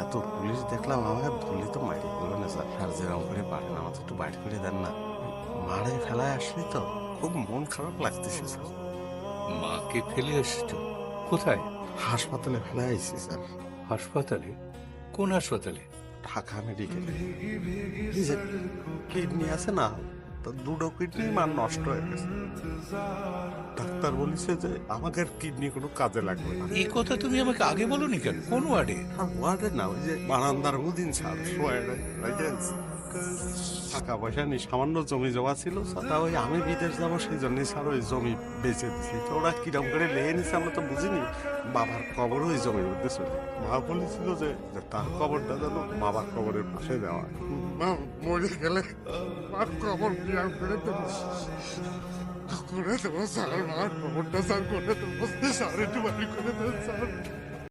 এত পুলিশ দেখলাম, আমাকে ধরলে তো মারি বলবে না স্যার। আর যেরকম করে পারেন আমাকে একটু বাইরে করে দেন না। মারে ফেলায় আসলি তো, খুব মন খারাপ লাগতেছে স্যার। মাকে ফেলে এসেছো? কোথায়? হাসপাতালে ফেলায় আইছি স্যার। হাসপাতালে? কোন হাসপাতালে? ঢাকা মেডিকেলে। এই যে কিডনি আছে না, তো দুটো কিডনি মার নষ্ট হয়ে গেছে। ডাক্তার বলেছে যে আমাকে আর কিডনি কোনো কাজে লাগবে না। এই কথা তুমি আমাকে আগে বলোনি কেন? কোন ওয়ার্ডে? আর ওয়ার্ডে না, ওই যে বারান্দার উদিন স্যার টাকা পয়সা নেই, সামান্য জমি জমা ছিল স্যার। তা ওই আমি বিদেশ যাবো সেই জন্যই স্যার ওই জমি বেঁচে দিছি। তো ওরা কিরম করে লেগে নিছে আমরা তো বুঝিনি। বাবার কবর ওই জমির মধ্যে চলে, মা বলেছিল যে তার কবরটা যেন বাবার কবরের পাশে দেওয়া হয়। মা মরে গেলে মার কবর কিরম করে দেবো, করে দেবো স্যার, মার কবরটা স্যার করে দেবো স্যার, একটু বাড়ি করে দেবো স্যার।